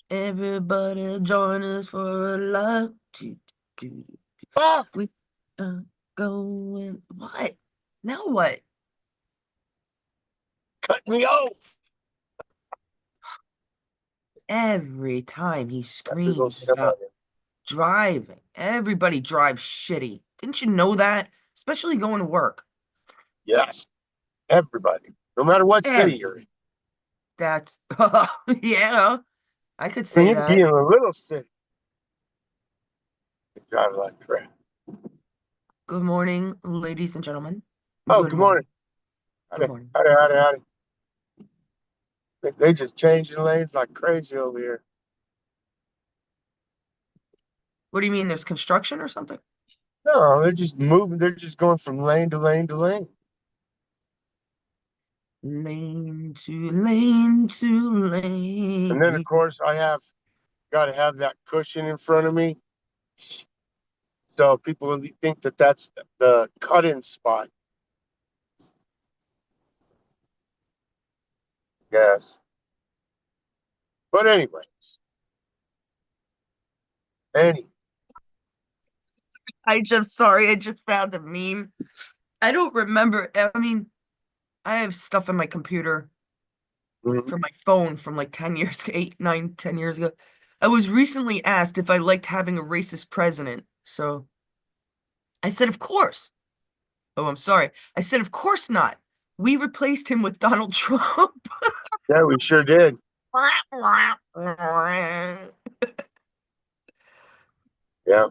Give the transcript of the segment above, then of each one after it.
Everybody join us for a live. Fuck! We are going. What? Now what? Cut me off! Every time he Got this little screams semi about there. driving, everybody drives shitty. Didn't you know that? Especially going to work. Yes, everybody. No matter what city Every you're in. that's yeah, I could I mean, say you can be that. in a little city and drive like crap. Good morning, ladies and gentlemen. Oh, Good good morning. morning. Good Howdy, morning. howdy, howdy, howdy. They just changing lanes like crazy over here. What do you mean? There's construction or something? No, they're just moving. They're just going from lane to lane to lane. Lane to lane to And then, of lane. course, I have got to have that cushion in front of me. So people really think that that's the cut-in spot. Yes. But anyways, any. I just sorry, I just found a meme. I don't remember. I mean, I have stuff on my computer Mhm. from my phone from like 10 years, 8, 9, 10 years ago. I was recently asked if I liked having a racist president. So I said, of course. Oh, I'm sorry. I said, of course not. We replaced him with Donald Trump. Yeah, we sure did. Yeah. I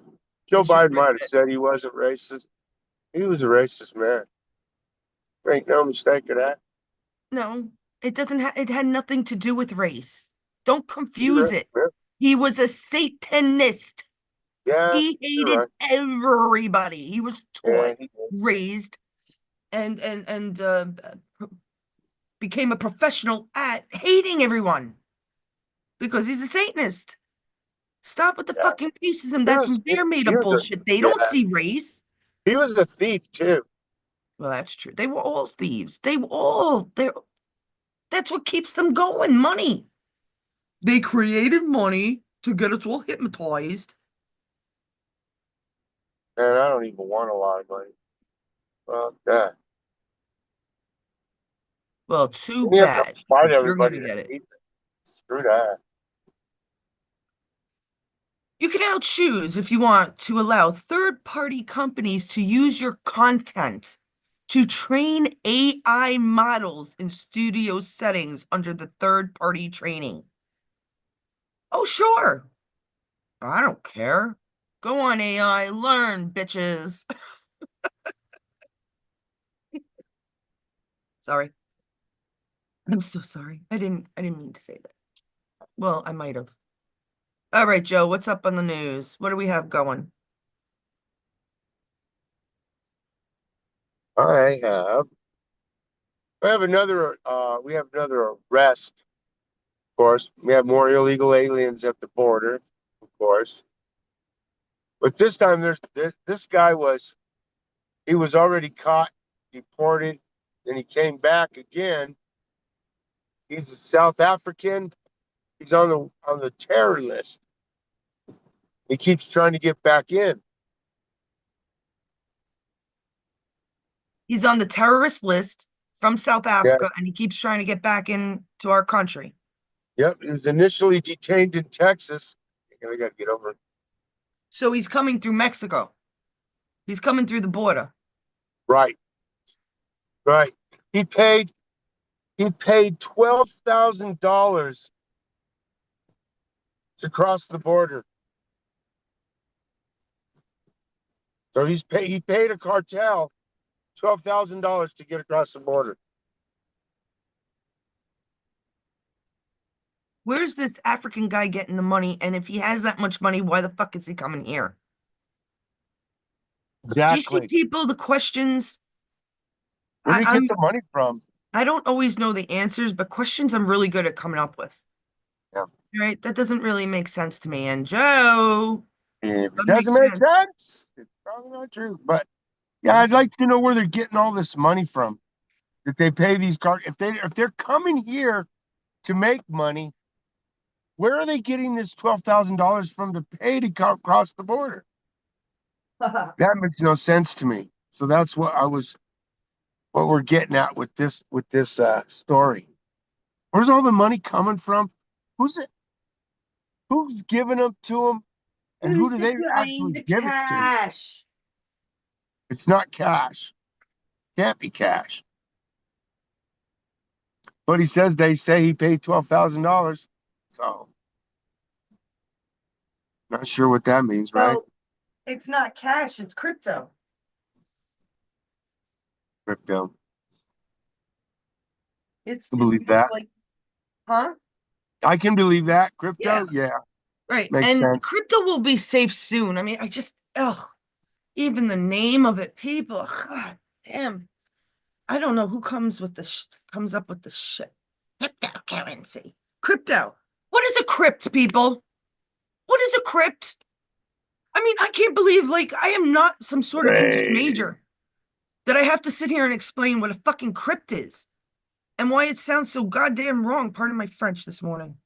Joe should Biden have might written have it. said he wasn't racist. He was a racist man. There ain't no mistake of that. No, it doesn't it had nothing to do with race. Don't You're confuse right. it. Yeah, He was a Satanist. yeah, He you're hated right. everybody. He was Yeah, taught, he did. raised, and became a professional at hating everyone because he's a Satanist. Stop with the Yeah. fucking racism. He That's was their made he up was a bullshit. They don't yeah. see race. He was a thief too. Well, that's true. They were all thieves. They're that's what keeps them going. Money. They created money to get us all hypnotized. And I don't even want a lot of money. Well, yeah. Well, too And you have to bad fight because you're gonna everybody to get it. hate them. Screw that. You can now choose if you want to allow third-party companies to use your content to train AI models in studio settings under the third-party training. Oh, sure. I don't care. Go on, AI, learn, bitches. Sorry. I'm so sorry. I didn't mean to say that. Well, I might have. All right, Joe, what's up on the news? What do we have going? I have. We have another arrest, of course. We have more illegal aliens at the border, of course. But this time this guy he was already caught, deported, then he came back again. He's a South African. He's on the terror list. He keeps trying to get back in. He's on the terrorist list from South Yeah, Africa and he keeps trying to get back into our country. yep. He was initially detained in Texas. I got to get over it. So he's coming through Mexico. He's coming through the border. Right, right. He paid he paid $12,000 to cross the border. So he paid a cartel $12,000 to get across the border. Where's this African guy getting the money? And if he has that much money, why the fuck is he coming here? Do you see Exactly. people, the questions? Where I, did he get I'm the money from? I don't always know the answers, but questions I'm really good at coming up with. Yeah. Right? That doesn't really make sense to me. And Joe, it's If it gonna make doesn't make sense. sense, it's probably not true. But yeah, We'll I'd see. like to know where they're getting all this money from. That they pay these cars if they're coming here to make money, where are they getting this $12,000 from to pay to cross the border? That makes no sense to me. So that's what we're getting at with this story. Where's all the money coming from? Who's it? Who's giving them to them, and who Who's do they supplying actually the give it to? cash? It's not cash. Can't be cash. But they say he paid $12,000. So not sure what that means, right? Well, it's not cash, it's crypto. Crypto. I It's believe that. like, huh? I can believe that. Yeah, Crypto, yeah, right. makes And sense. crypto will be safe soon. I mean, I just, ugh, even the name of it, people, God damn. I don't know who comes up with the shit. Cryptocurrency. Crypto. What is a crypt, people? What is a crypt? I mean, I can't believe, like, I am not some sort of English Right. major that I have to sit here and explain what a fucking crypt is and why it sounds so goddamn wrong. Pardon my French this morning.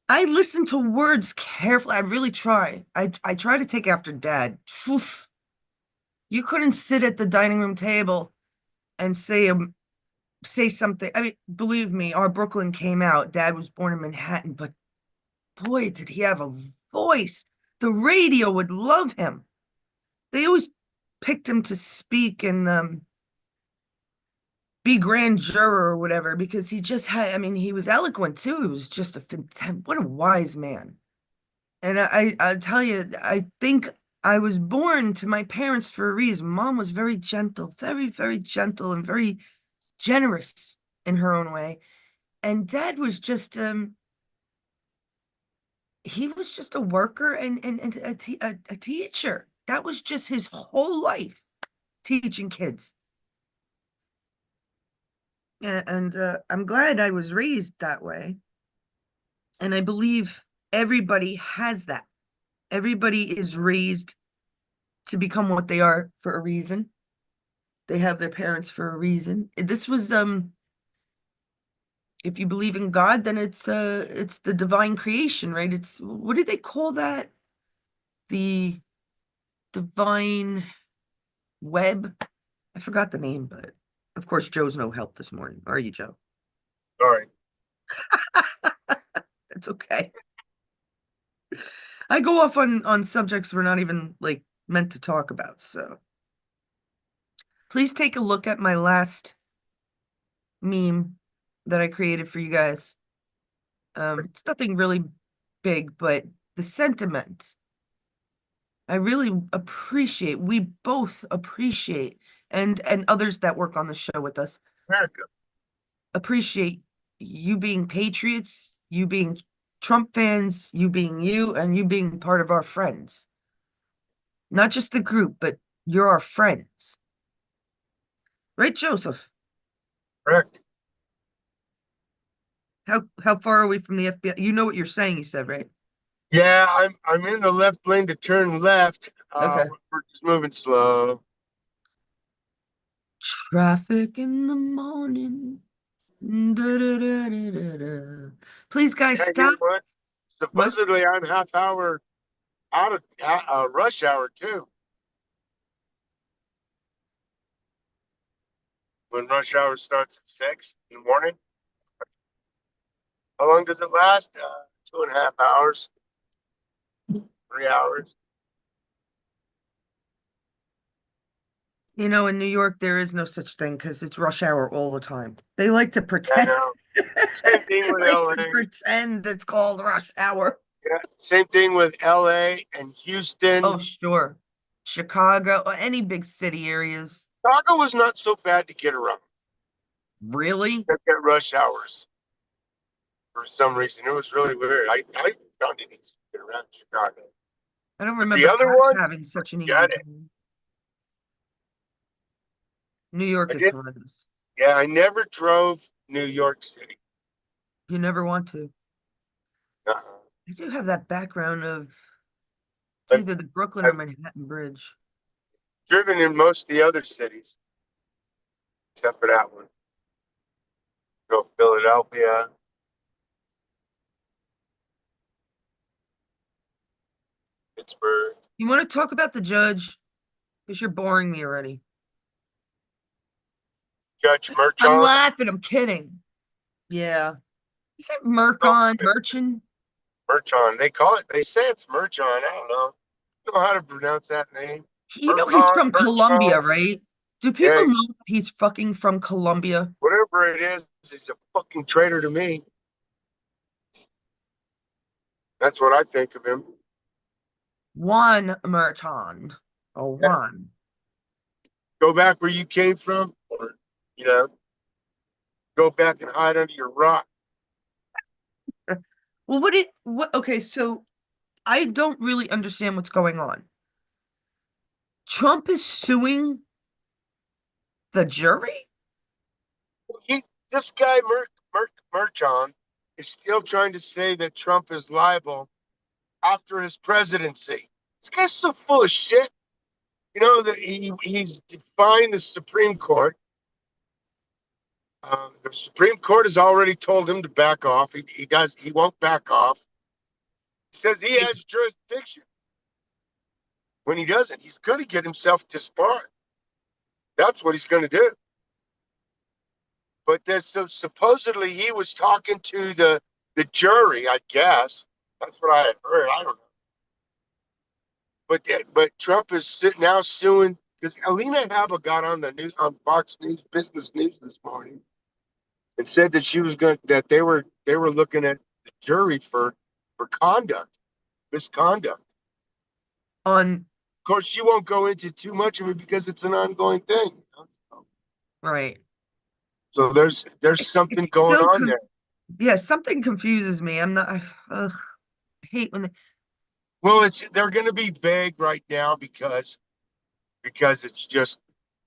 I listen to words carefully. I really try. I try to take after Dad. Oof. You couldn't sit at the dining room table and say something. I mean, believe me, our Brooklyn came out. Dad was born in Manhattan, but boy, did he have a voice. The radio would love him. They always picked him to speak and be grand juror or whatever because he just had, I mean, he was eloquent too. He was just what a wise man. And I tell you, I think I was born to my parents for a reason. Mom was very gentle, very, very gentle and very generous in her own way. And Dad was just he was just a worker and a teacher. That was just his whole life, teaching kids. And I'm glad I was raised that way. And I believe everybody has that. Everybody is raised to become what they are for a reason. They have their parents for a reason. This was if you believe in God, then it's the divine creation, right? It's what do they call that? The divine web. I forgot the name, but of course Joe's no help this morning. Are you, Joe? Sorry. It's okay. I go off on subjects we're not even like meant to talk about. So please take a look at my last meme that I created for you guys. It's nothing really big, but the sentiment I really appreciate, we both appreciate, and others that work on the show with us America. appreciate you being patriots, you being Trump fans, you being you, and you being part of our friends. Not just the group, but you're our friends. Right, Joseph? Correct. How far are we from the FBI? You know what you're saying, you said, right? Yeah, I'm in the left lane to turn left. Okay. We're just moving slow. Traffic in the morning. Da-da-da-da-da-da. Please, guys, Yeah, you know stop. what? What? Supposedly I'm half hour out of rush hour too. When rush hour starts at 6 in the morning. How long does it last? 2.5 hours, 3 hours. You know, in New York, there is no such thing because it's rush hour all the time. They like to I pretend. know. Same thing They with like to LA. pretend it's called rush hour. Yeah, same thing with LA and Oh, Houston. sure. Chicago, or any big city areas. Chicago was not so bad to get around. Really? Except at rush hours for some reason. It was really weird. I found it easy to get around Chicago. I don't But the remember other Pat's one, having such an easy got it. time. New York I is did. horrendous. Yeah, I never drove New York City. You never want to. Uh-uh. I do have that background of it's But either the Brooklyn or I've Manhattan Bridge. driven in most of the other cities, except for that one. Go Philadelphia, Pittsburgh. You want to talk about the judge? Because you're boring me already. Judge I'm Merchan. laughing. I'm kidding. Yeah. Is it No, Merchant? Merchan. They call it. They say it's Merchan. I don't know. I don't know how to pronounce that name. You know he's Mercon, from Merchan. Colombia, right? Do Yeah, people know he's fucking from Colombia? whatever it is, he's a fucking traitor to me. That's what I think of him. Juan Merchant. Oh, Yeah. Juan. Go back where you came from, or you know, go back and hide under your rock. Well, okay, so I don't really understand what's going on. Trump is suing the jury? He, this guy Merchan is still trying to say that Trump is liable after his presidency. This guy's so full of shit. You know that he's defying the Supreme Court. The Supreme Court has already told him to back off. He won't back off. He says he has jurisdiction. When he doesn't, he's going to get himself disbarred. That's what he's going to do. But there's supposedly he was talking to the jury. I guess that's what I had heard. I don't know. But Trump is now suing because Alina Habba got on the news on Fox News Business News this morning and said that she was going that they were looking at the jury for misconduct. On Of course, she won't go into too much of it because it's an ongoing thing. right. So there's something It's going still on there. yeah, something confuses me. I'm not ugh, I hate when Well, they're going to be vague right now because it's just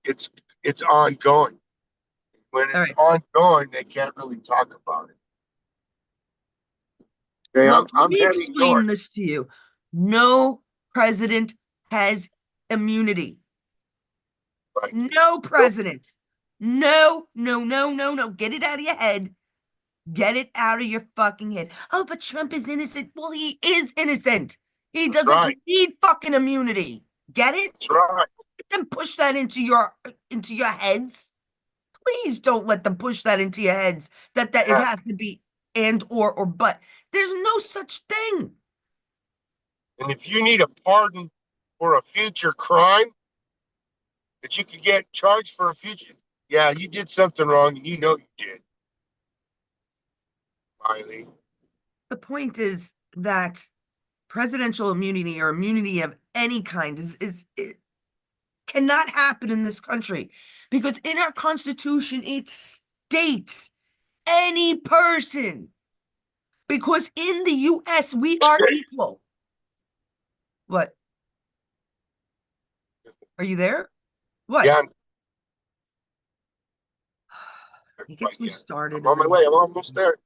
it's it's ongoing. When all it's right. ongoing, they can't really talk about it. Okay, I'm Well, let I'm me heading explain north. this to you. No president has immunity. Right. No president. No, no, no, no, no. Get it out of your head. Get it out of your fucking head. Oh, but Trump is innocent. Well, he is innocent. He That's doesn't right. need fucking immunity. Get it? That's right. Let them push that into your heads. Please don't let them push that into your heads that it Yeah. has to be and or but. There's no such thing. And if you need a pardon for a future crime that you could get charged for a future, yeah, you did something wrong and you know you did, Miley. The point is that presidential immunity or immunity of any kind is it cannot happen in this country because in our constitution it states any person because in the US we are equal. What? Are you there? What? Yeah, I'm He gets quite me yet. I'm started on and my then way. I'm almost there.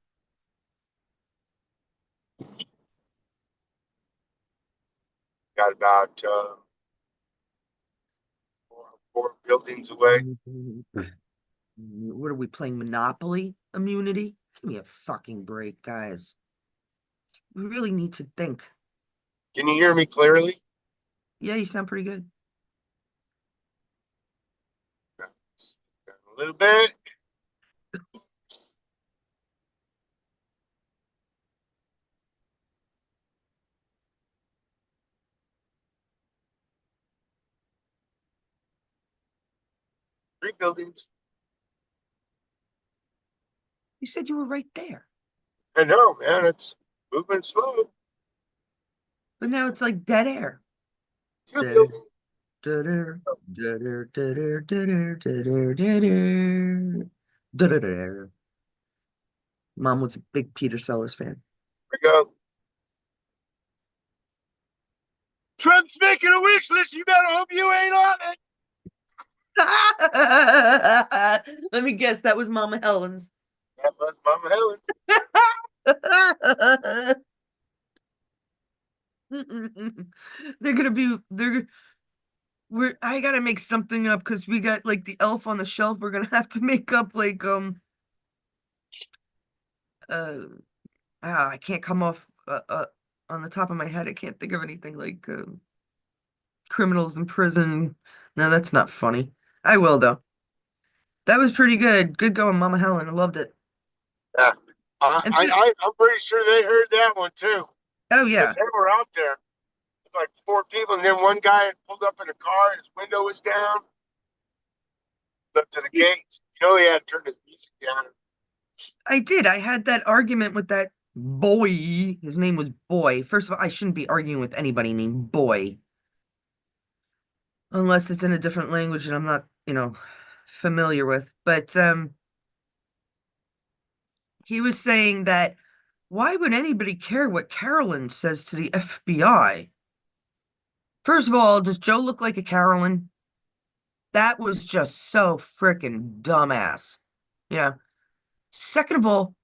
Got about four buildings away. what are we playing Monopoly immunity? Give me a fucking break, guys. We really need to think. Can you hear me clearly? Yeah, you sound pretty good. A little bit. 3 buildings. You said you were right there, I know, man. It's moving slow. but now it's like dead air. Two Dead air. buildings. Dead air. Dead air. Dead air. Dead air. Dead air. Dead air. Dead air. Mom was a big Peter Sellers fan. We go. Trump's making a wish list. You better hope you ain't on it. Let me guess, that was Mama Helen's. That was Mama Helen. They're gonna be I gotta make something up because we got like the elf on the shelf. We're gonna have to make up like uh I can't come off on the top of my head. I can't think of anything like criminals in prison. No, that's not funny. I will though. That was pretty good. Good going, Mama Helen. I loved it. Yeah. And for, I'm pretty sure they heard that one too, oh because yeah, they were out there. It's like four people, and then one guy had pulled up in a car, and his window was down, up to the I, gates. You know, he had turned his music down. I did. I had that argument with that boy. His name was Boy. First of all, I shouldn't be arguing with anybody named Boy unless it's in a different language and I'm not, familiar with. But he was saying that why would anybody care what Carolyn says to the FBI? First of all, does Joe look like a Carolyn? That was just so freaking dumbass. Yeah. Second of all,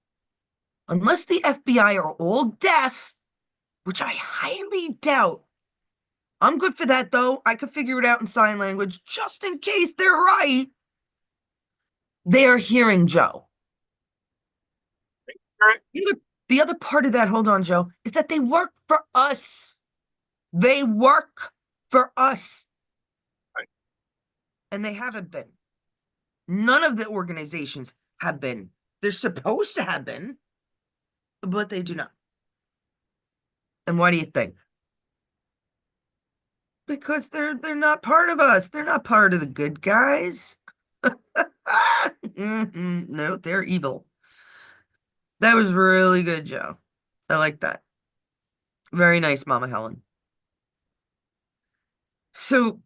unless the FBI are all deaf, which I highly doubt, I'm good for that though. I could figure it out in sign language just in case they're right. They're hearing Joe. Right. The other part of that, hold on, Joe, is that they work for us. They work for us. Right. And they haven't been. None of the organizations have been. They're supposed to have been, but they do not. And why do you think? Because they're not part of us. They're not part of the good guys. No, they're evil. That was really good, Joe. I like that. Very nice, Mama Helen. So,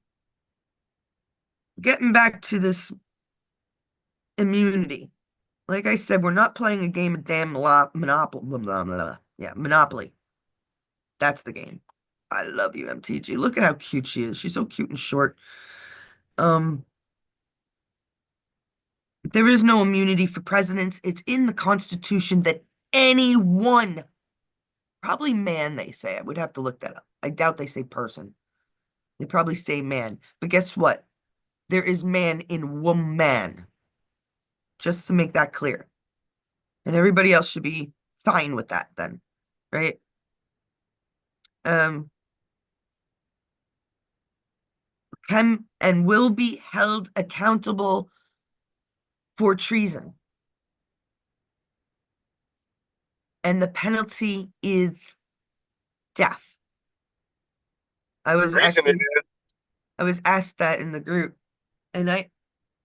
getting back to this immunity, like I said, we're not playing a game of damn Monopoly. Yeah, Monopoly. That's the game. I love you, MTG. Look at how cute she is. She's so cute and short. Um, there is no immunity for presidents. It's in the Constitution that anyone, probably man, they say. I would have to look that up. I doubt they say person. They probably say man. But guess what? There is man in woman. Just to make that clear. And everybody else should be fine with that then, right? Um, can and will be held accountable for treason. And the penalty is death. I was Reason it actually is. I was asked that in the group, and I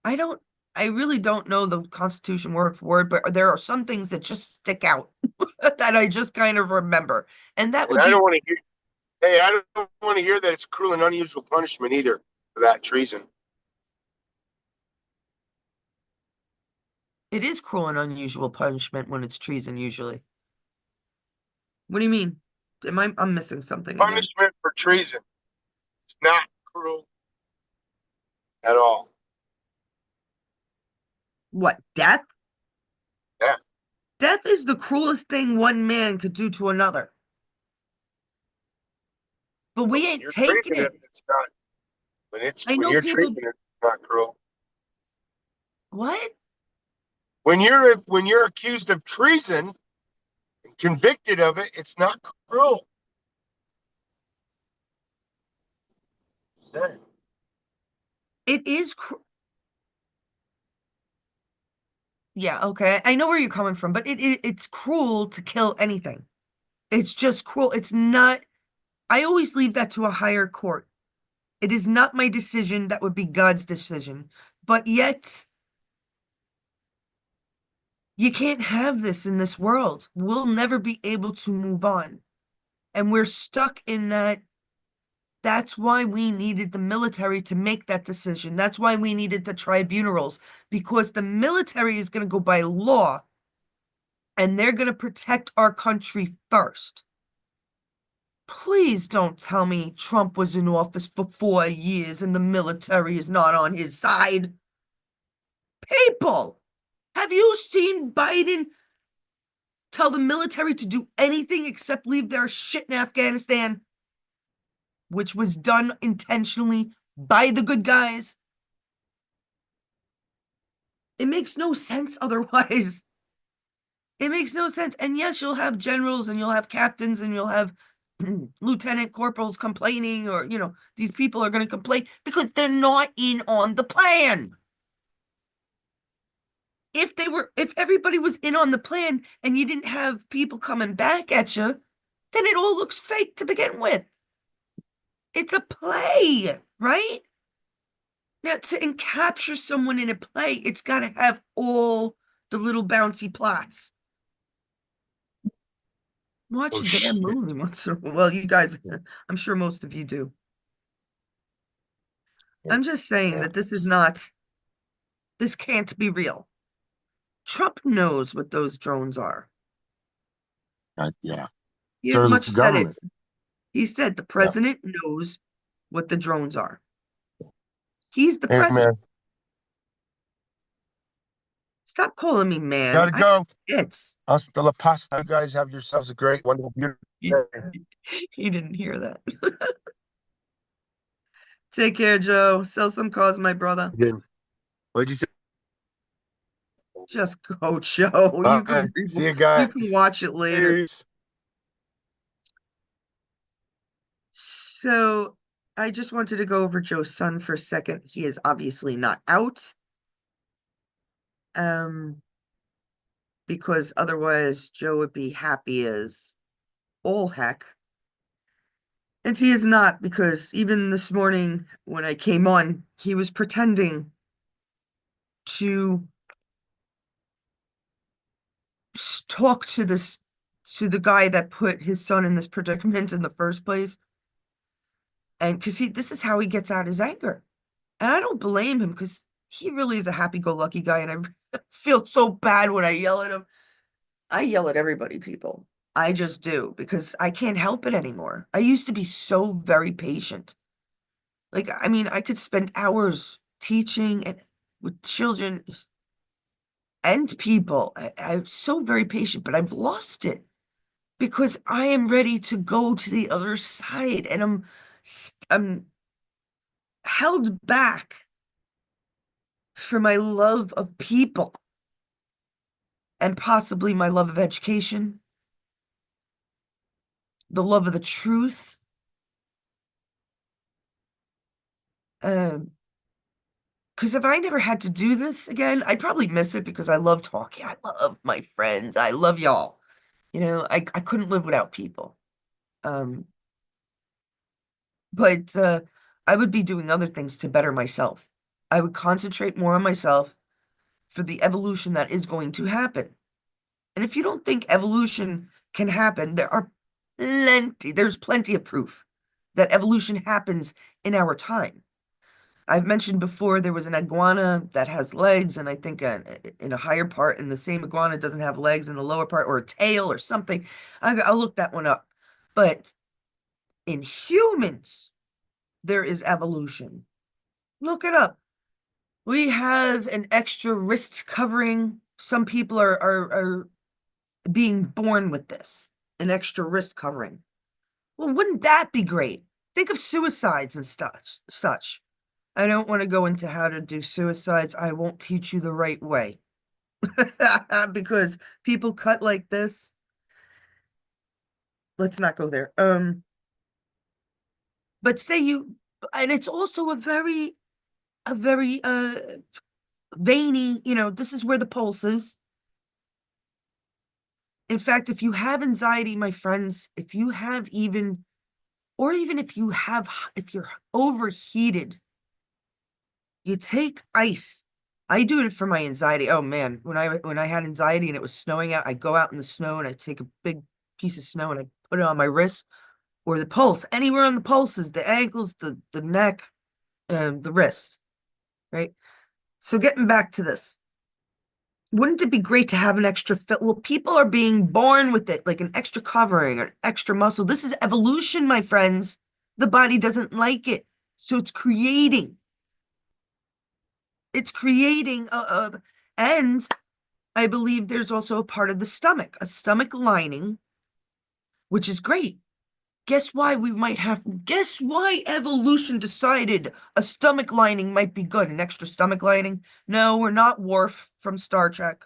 don't I really don't know the Constitution word for word, but there are some things that just stick out that I just kind of remember, and that And would I don't be want to hear. Hey, I don't want to hear that it's cruel and unusual punishment either for that treason. it is cruel and unusual punishment when it's treason usually. What do you mean? I'm missing something again. Punishment for treason. It's not cruel at all. What, death? Yeah. Death is the cruelest thing one man could do to another. But But we when ain't you're taking treating it, it. it's not. When it's I when know you're people. treating it, it's not cruel. What? When you're accused of treason and convicted of it, it's not cruel. Say. It is. Yeah, okay. I know where you're coming from, but it's cruel to kill anything. It's just cruel. It's not. I always leave that to a higher court. It is not my decision. That would be God's decision. But yet, you can't have this in this world. We'll never be able to move on. And we're stuck in that. That's why we needed the military to make that decision. That's why we needed the tribunals, because the military is going to go by law and they're going to protect our country first. Please don't tell me Trump was in office for 4 years and the military is not on his side. People, have you seen Biden tell the military to do anything except leave their shit in Afghanistan, which was done intentionally by the good guys? It makes no sense otherwise. It makes no sense. And yes, you'll have generals and you'll have captains and you'll have lieutenant corporals complaining, or, these people are going to complain because they're not in on the plan. If everybody was in on the plan and you didn't have people coming back at you, then it all looks fake to begin with. It's a play, right? Now, to capture someone in a play, it's got to have all the little bouncy plots. Watch Oh a damn shit. movie once in a while. Well, you guys, I'm sure most of you do. I'm just saying Yeah. that this can't be real. Trump knows what those drones are. Yeah. He So as does much the said it. government. He said the Yeah. president knows what the drones are. He's the Hey president. man, Stop calling me man. gotta I go. it's Hasta la pasta. You guys have yourselves a great, wonderful, beautiful he, day. he didn't hear that. Take care, Joe. Sell some cause, my brother. Again. What'd you say? Just go, Joe. All right. See you You can guys. watch it later. Peace. So I just wanted to go over Joe's son for a second. He is obviously not out. Because otherwise Joe would be happy as all heck. And he is not, because even this morning when I came on, he was pretending to talk to the guy that put his son in this predicament in the first place. And because this is how he gets out his anger. And I don't blame him, because he really is a happy-go-lucky guy, and I feel so bad when I yell at him. I yell at everybody, people. I just do, because I can't help it anymore. I used to be so very patient. Like, I mean, I could spend hours teaching and with children and people. I'm so very patient, but I've lost it because I am ready to go to the other side, and I'm held back for my love of people and possibly my love of education, the love of the truth. Because if I never had to do this again, I'd probably miss it, because I love talking. I love my friends. I love y'all. I couldn't live without people. Um, but I would be doing other things to better myself. I would concentrate more on myself for the evolution that is going to happen. And if you don't think evolution can happen, there's plenty of proof that evolution happens in our time. I've mentioned before there was an iguana that has legs, and I think in a higher part, and the same iguana doesn't have legs in the lower part, or a tail or something. I'll look that one up. But in humans, there is evolution. Look it up. We have an extra wrist covering. Some people are being born with this, an extra wrist covering. Well, wouldn't that be great? Think of suicides and such. I don't want to go into how to do suicides. I won't teach you the right way. Because people cut like this. Let's not go there. But and it's also a very veiny, this is where the pulse is. In fact, if you have anxiety, my friends, if you have even, or even if you're overheated, you take ice. I do it for my anxiety. Oh man, when I had anxiety and it was snowing out, I go out in the snow and I take a big piece of snow and I put it on my wrist or the pulse, anywhere on the pulses, the ankles, the neck, the wrist, right? So getting back to this, wouldn't it be great to have an extra fit? Well, people are being born with it, like an extra covering, an extra muscle. This is evolution, my friends. The body doesn't like it, so it's creating and I believe there's also a part of the stomach, a stomach lining, which is great. Guess why evolution decided a stomach lining might be good, an extra stomach lining? No, we're not Worf from Star Trek.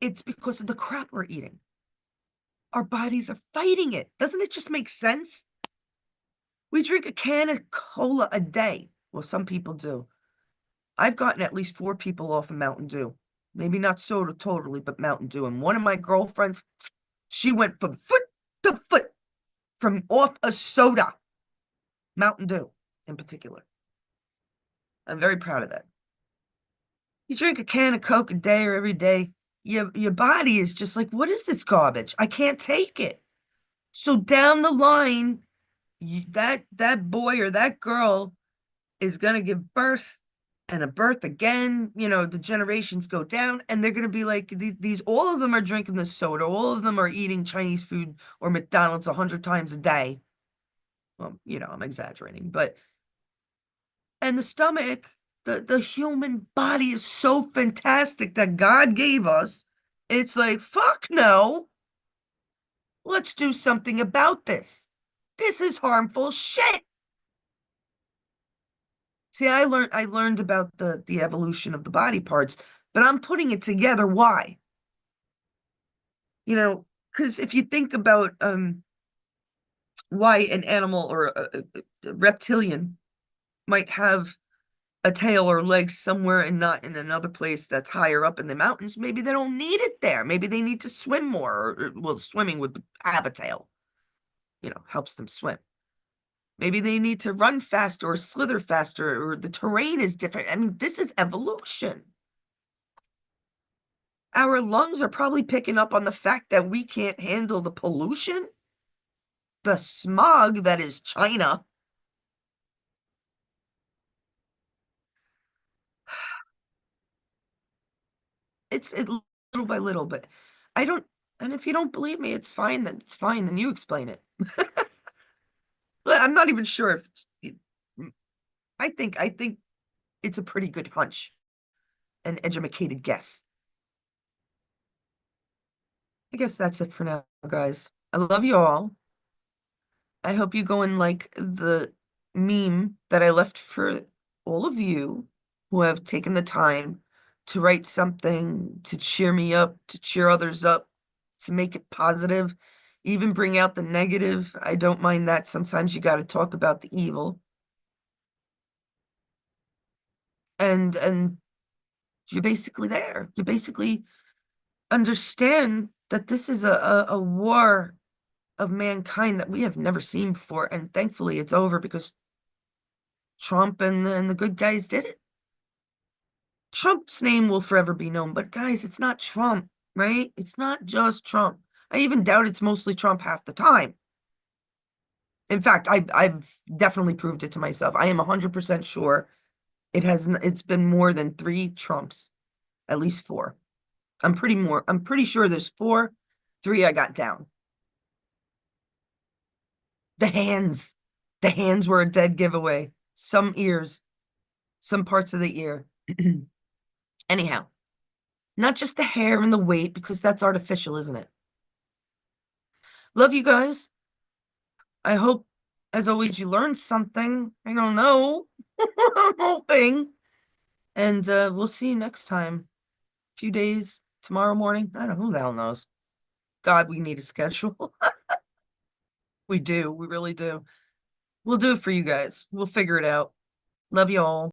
It's because of the crap we're eating. our bodies are fighting it. Doesn't it just make sense? We drink a can of cola a day. Well, some people do. I've gotten at least 4 people off of Mountain Dew. Maybe not soda totally, but Mountain Dew. And one of my girlfriends, she went from foot to foot from off a soda. Mountain Dew in particular. I'm very proud of that. You drink a can of Coke a day or every day, your body is just like, what is this garbage? I can't take it. So down the line, that boy or that girl is gonna give birth and a birth again. The generations go down, and they're gonna be like these. All of them are drinking this soda. All of them are eating Chinese food or McDonald's 100 times a day. Well, I'm exaggerating, but and the stomach, the human body is so fantastic that God gave us. It's like, fuck no. Let's do something about this. This is harmful shit. See, I learned about the evolution of the body parts, but I'm putting it together. Why? Because if you think about why an animal or a reptilian might have a tail or legs somewhere and not in another place that's higher up in the mountains, maybe they don't need it there. Maybe they need to swim more, well, swimming would have a tail, helps them swim. Maybe they need to run faster or slither faster, or the terrain is different. I mean, this is evolution. Our lungs are probably picking up on the fact that we can't handle the pollution, the smog that is China. It's little by little, but I don't, and if you don't believe me, it's fine, then it's fine, then you explain it. I'm not even sure if I think it's a pretty good hunch, an educated guess. I guess that's it for now, guys. I love you all. I hope you go and like the meme that I left for all of you who have taken the time to write something to cheer me up, to cheer others up, to make it positive, even bring out the negative. I don't mind that. Sometimes you got to talk about the evil. And you're basically there. You basically understand that this is a war of mankind that we have never seen before. And thankfully it's over because Trump and the good guys did it. Trump's name will forever be known, but guys, it's not Trump, right? It's not just Trump. I even doubt it's mostly Trump half the time. In fact, I've definitely proved it to myself. I am 100% sure it's been more than 3 Trumps, at least 4. I'm pretty sure there's 4, 3 I got down. The hands. The hands were a dead giveaway. Some ears, some parts of the ear. Anyhow, not just the hair and the weight, because that's artificial, isn't it? Love you guys. I hope, as always, you learned something. I don't know. I'm hoping. And we'll see you next time. A few days, tomorrow morning. I don't know, who the hell knows. God, we need a schedule. We do. We really do. We'll do it for you guys. We'll figure it out. Love you all.